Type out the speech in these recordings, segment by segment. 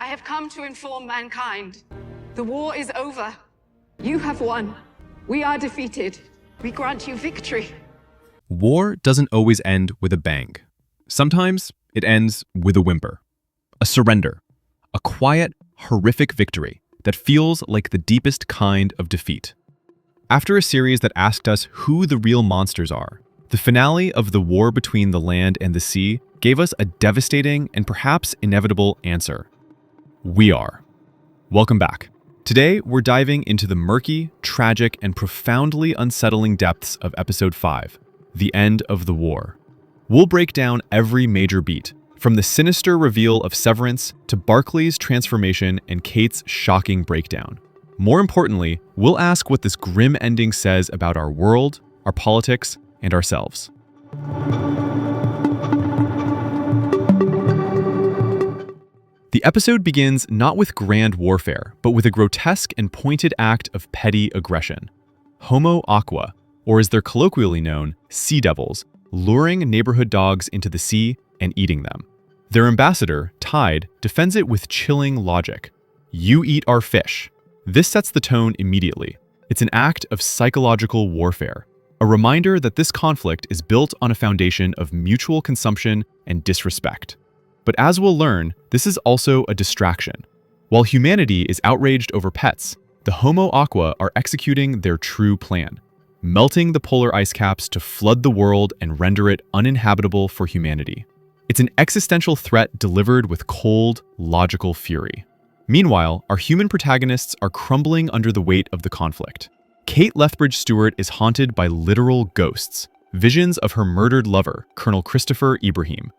I have come to inform mankind. The war is over. You have won. We are defeated. We grant you victory. War doesn't always end with a bang. Sometimes it ends with a whimper, a surrender, a quiet, horrific victory that feels like the deepest kind of defeat. After a series that asked us who the real monsters are, the finale of The War Between the Land and the Sea gave us a devastating and perhaps inevitable answer. We are. Welcome back. Today, we're diving into the murky, tragic, and profoundly unsettling depths of Episode 5, The End of the War. We'll break down every major beat, from the sinister reveal of Severance to Barclay's transformation and Kate's shocking breakdown. More importantly, we'll ask what this grim ending says about our world, our politics, and ourselves. The episode begins not with grand warfare, but with a grotesque and pointed act of petty aggression. Homo Aqua, or as they're colloquially known, sea devils, luring neighborhood dogs into the sea and eating them. Their ambassador, Tide, defends it with chilling logic. You eat our fish. This sets the tone immediately. It's an act of psychological warfare, a reminder that this conflict is built on a foundation of mutual consumption and disrespect. But as we'll learn, this is also a distraction. While humanity is outraged over pets, the Homo Aqua are executing their true plan, melting the polar ice caps to flood the world and render it uninhabitable for humanity. It's an existential threat delivered with cold, logical fury. Meanwhile, our human protagonists are crumbling under the weight of the conflict. Kate Lethbridge-Stewart is haunted by literal ghosts, visions of her murdered lover, Colonel Christopher Ibrahim.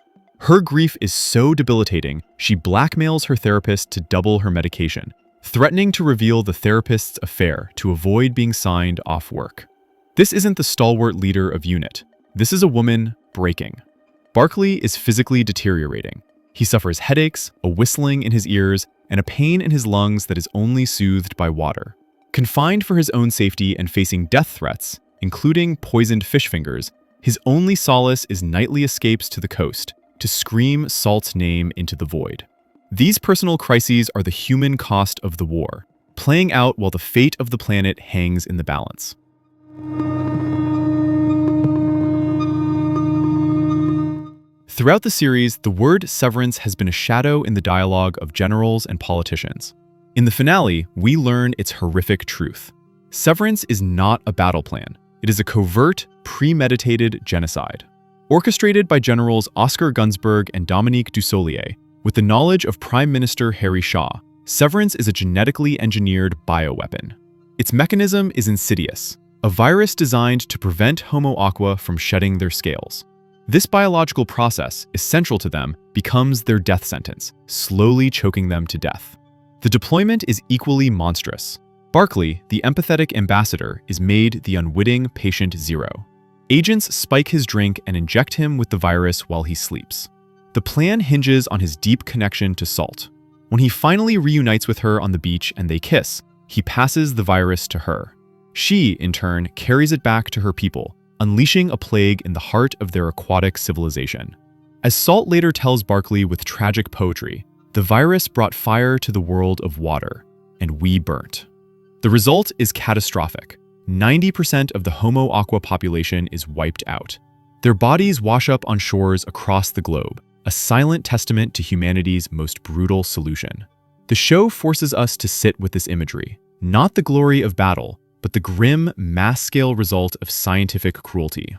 Her grief is so debilitating, she blackmails her therapist to double her medication, threatening to reveal the therapist's affair to avoid being signed off work. This isn't the stalwart leader of UNIT. This is a woman breaking. Barclay is physically deteriorating. He suffers headaches, a whistling in his ears, and a pain in his lungs that is only soothed by water. Confined for his own safety and facing death threats, including poisoned fish fingers, his only solace is nightly escapes to the coast, to scream Salt's name into the void. These personal crises are the human cost of the war, playing out while the fate of the planet hangs in the balance. Throughout the series, the word severance has been a shadow in the dialogue of generals and politicians. In the finale, we learn its horrific truth. Severance is not a battle plan. It is a covert, premeditated genocide. Orchestrated by Generals Oscar Gunsberg and Dominique Dussolier, with the knowledge of Prime Minister Harry Shaw, Severance is a genetically engineered bioweapon. Its mechanism is insidious, a virus designed to prevent Homo Aqua from shedding their scales. This biological process, essential to them, becomes their death sentence, slowly choking them to death. The deployment is equally monstrous. Barclay, the empathetic ambassador, is made the unwitting patient zero. Agents spike his drink and inject him with the virus while he sleeps. The plan hinges on his deep connection to Salt. When he finally reunites with her on the beach and they kiss, he passes the virus to her. She, in turn, carries it back to her people, unleashing a plague in the heart of their aquatic civilization. As Salt later tells Barclay with tragic poetry, the virus brought fire to the world of water, and we burnt. The result is catastrophic. 90% of the Homo Aqua population is wiped out. Their bodies wash up on shores across the globe, a silent testament to humanity's most brutal solution. The show forces us to sit with this imagery, not the glory of battle, but the grim, mass-scale result of scientific cruelty.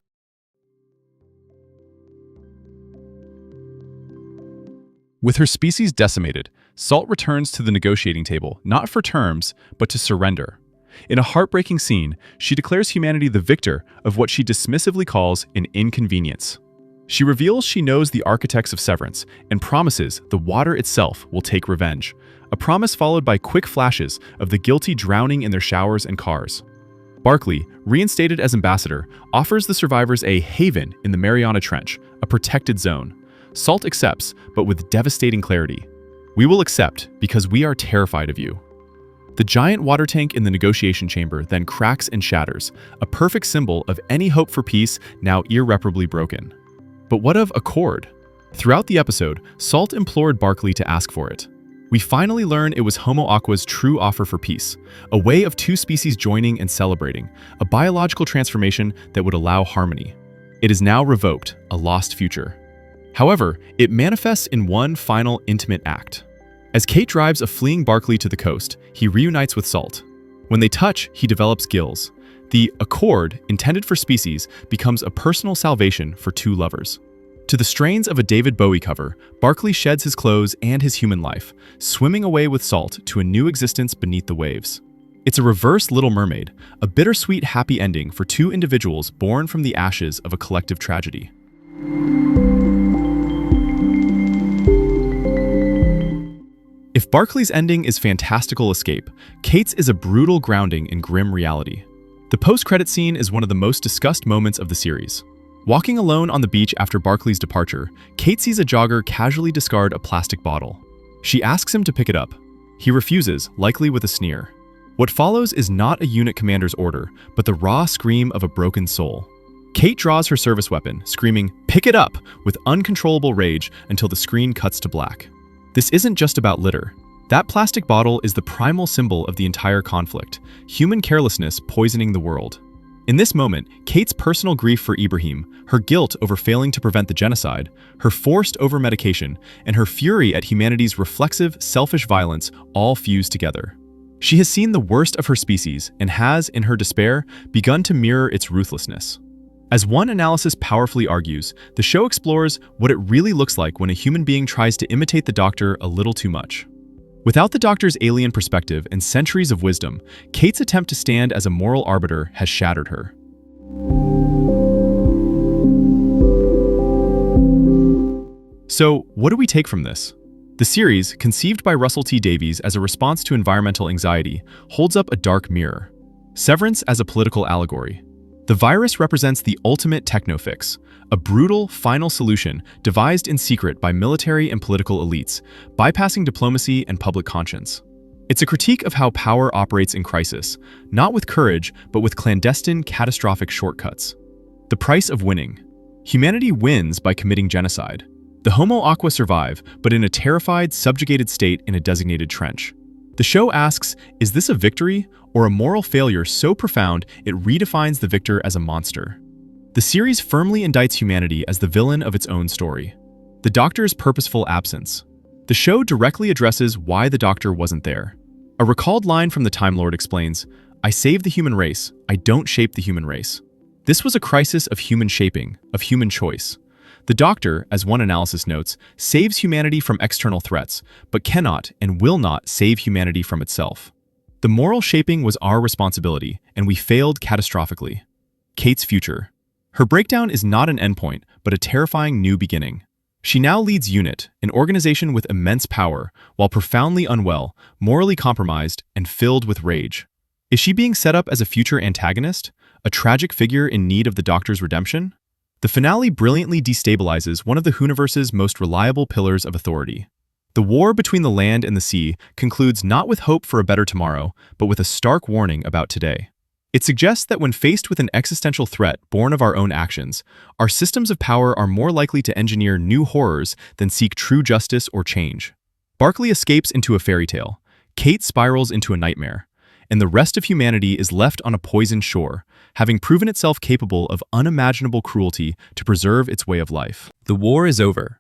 With her species decimated, Salt returns to the negotiating table, not for terms, but to surrender. In a heartbreaking scene, she declares humanity the victor of what she dismissively calls an inconvenience. She reveals she knows the architects of Severance and promises the water itself will take revenge, a promise followed by quick flashes of the guilty drowning in their showers and cars. Barclay, reinstated as ambassador, offers the survivors a haven in the Mariana Trench, a protected zone. Salt accepts, but with devastating clarity. We will accept because we are terrified of you. The giant water tank in the negotiation chamber then cracks and shatters, a perfect symbol of any hope for peace now irreparably broken. But what of accord? Throughout the episode, Salt implored Barclay to ask for it. We finally learn it was Homo Aqua's true offer for peace, a way of two species joining and celebrating, a biological transformation that would allow harmony. It is now revoked, a lost future. However, it manifests in one final intimate act. As Kate drives a fleeing Barclay to the coast, he reunites with Salt. When they touch, he develops gills. The accord, intended for species, becomes a personal salvation for two lovers. To the strains of a David Bowie cover, Barclay sheds his clothes and his human life, swimming away with Salt to a new existence beneath the waves. It's a reverse Little Mermaid, a bittersweet happy ending for two individuals born from the ashes of a collective tragedy. If Barclay's ending is fantastical escape, Kate's is a brutal grounding in grim reality. The post-credit scene is one of the most discussed moments of the series. Walking alone on the beach after Barclay's departure, Kate sees a jogger casually discard a plastic bottle. She asks him to pick it up. He refuses, likely with a sneer. What follows is not a unit commander's order, but the raw scream of a broken soul. Kate draws her service weapon, screaming, "Pick it up!" with uncontrollable rage until the screen cuts to black. This isn't just about litter. That plastic bottle is the primal symbol of the entire conflict, human carelessness poisoning the world. In this moment, Kate's personal grief for Ibrahim, her guilt over failing to prevent the genocide, her forced over-medication, and her fury at humanity's reflexive, selfish violence all fuse together. She has seen the worst of her species and has, in her despair, begun to mirror its ruthlessness. As one analysis powerfully argues, the show explores what it really looks like when a human being tries to imitate the Doctor a little too much. Without the Doctor's alien perspective and centuries of wisdom, Kate's attempt to stand as a moral arbiter has shattered her. So, what do we take from this? The series, conceived by Russell T Davies as a response to environmental anxiety, holds up a dark mirror. Severance as a political allegory. The virus represents the ultimate techno-fix, a brutal, final solution devised in secret by military and political elites, bypassing diplomacy and public conscience. It's a critique of how power operates in crisis, not with courage, but with clandestine, catastrophic shortcuts. The price of winning. Humanity wins by committing genocide. The Homo Aqua survive, but in a terrified, subjugated state in a designated trench. The show asks, is this a victory or a moral failure so profound it redefines the victor as a monster? The series firmly indicts humanity as the villain of its own story. The Doctor's purposeful absence. The show directly addresses why the Doctor wasn't there. A recalled line from the Time Lord explains, "I save the human race, I don't shape the human race." This was a crisis of human shaping, of human choice. The Doctor, as one analysis notes, saves humanity from external threats, but cannot and will not save humanity from itself. The moral shaping was our responsibility, and we failed catastrophically. Kate's future. Her breakdown is not an endpoint, but a terrifying new beginning. She now leads UNIT, an organization with immense power, while profoundly unwell, morally compromised, and filled with rage. Is she being set up as a future antagonist? A tragic figure in need of the Doctor's redemption? The finale brilliantly destabilizes one of the Whoniverse's most reliable pillars of authority. The war between the land and the sea concludes not with hope for a better tomorrow, but with a stark warning about today. It suggests that when faced with an existential threat born of our own actions, our systems of power are more likely to engineer new horrors than seek true justice or change. Barclay escapes into a fairy tale, Kate spirals into a nightmare, and the rest of humanity is left on a poisoned shore, having proven itself capable of unimaginable cruelty to preserve its way of life. The war is over,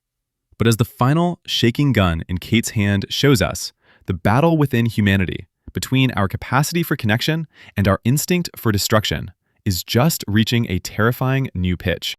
but as the final shaking gun in Kate's hand shows us, the battle within humanity, between our capacity for connection and our instinct for destruction, is just reaching a terrifying new pitch.